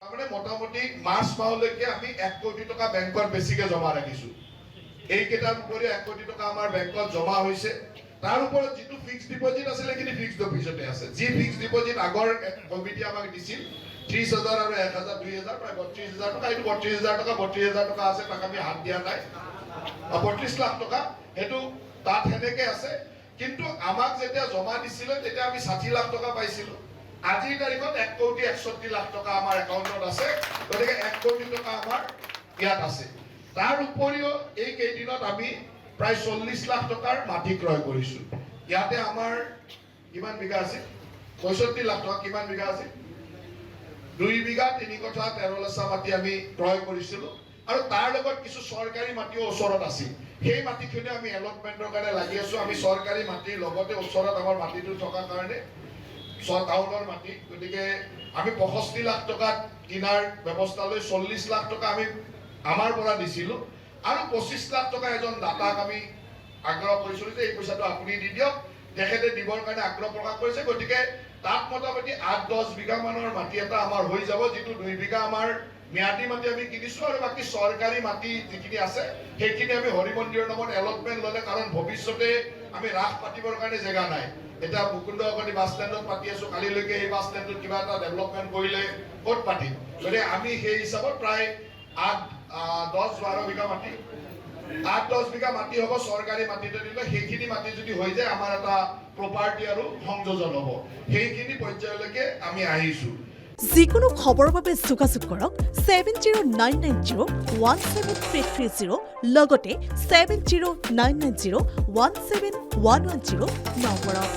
মানে মোটামুটি মাৰ্চ মাহলৈকে আমি 1 কোটি টাকা বেংকত বেছিকে জমা ৰাখিছো। এইকেইটাৰ উপৰিও 1 কোটি টাকা আমাৰ বেংকত জমা হৈছে। তাৰ ওপৰত যিটো ফিক্সড ডিপোজিট আছিল কিন্তু ফিক্সড ডিপোজিটে আছে। যি ফিক্সড ডিপোজিট আগৰ কমিটি আমাক দিছিল 30,000 আৰু 1,000 2,000 প্ৰায় 32,000 টকা, এইটো 32,000 টকা 32,000 টকা আছে, তাক আমি হাত দিয়া নাই। 32 লাখ টকা সেইটো তাত হেনেকে আছে। কিন্তু আমাক যেতিয়া জমা দিছিল তেতিয়া আমি 60 লাখ টকা পাইছিলো। আজিৰ তাৰিখত 1 কোটি 61 লাখ টকা আমাৰ একাউণ্টত আছে। গতিকে 1 কোটি টকা আমাৰ ইয়াত আছে। তাৰ উপৰিও এই কেইদিনত আমি প্ৰায় 40 লাখ টকাৰ মাটি ক্ৰয় কৰিছো। ইয়াতে আমাৰ কিমান বিঘা আছে? 65 লাখ টকা। কিমান বিঘা আছে? 2 বিঘা 3 কঠা 13 লেচা মাটি আমি ক্ৰয় কৰিছিলো। আৰু তাৰ লগত কিছু চৰকাৰী মাটিও ওচৰত আছিল। সেই মাটিখিনি আমি এলটমেন্টৰ কাৰণে লাগি আছো। আমি চৰকাৰী মাটিৰ লগতে ওচৰত আমাৰ মাটিটো থকাৰ কাৰণে টাউনৰ মাটি, গতিকে আমি 65 লাখ টকা কিনাৰ ব্যৱস্থা লৈ 40 লাখ টকা আমি আমাৰ পৰা দিছিলো। আৰু 25 লাখ টকা এজন দাতাক আমি আগ্ৰহ কৰিছিলো যে এই পইচাটো আপুনি দি দিয়ক। তেখেতে দিবৰ কাৰণে আগ্ৰহ প্ৰকাশ কৰিছে। গতিকে তাত মোটামুটি 8-10 বিঘা মানৰ মাটি এটা আমাৰ হৈ যাব, যিটো 2 বিঘা আমাৰ ম্যাদী মাটি আমি কিনিছো। আৰু বাকী চৰকাৰী মাটি যিখিনি আছে সেইখিনি আমি হৰি মন্দিৰৰ নামত এলটমেন্ট ললে, কাৰণ ভৱিষ্যতে আমি ৰাস পাতিবৰ কাৰণে জেগা নাই। এটা মুকুন্দগড়ি বাছ ষ্টেণ্ডত পাতি আছো, কালিলৈকে এই বাছ ষ্টেণ্ডত কিবা এটা ডেভেলপমেন্ট কৰিলে ক'ত পাতিম? গতিকে আমি সেই হিচাপত প্ৰায় 8-10-12 বিঘা মাটি 8-10 বিঘা মাটি হ'ব চৰকাৰী মাটিতে দিলে। সেইখিনি মাটি যদি হৈ যায় আমাৰ এটা প্ৰপাৰ্টি আৰু সংযোজন হ'ব। সেইখিনি পৰ্যায়লৈকে আমি আহিছো। যিকোনো খবৰৰ বাবে যোগাযোগ কৰক 7099017330 লগতে 7099017110 নম্বৰত।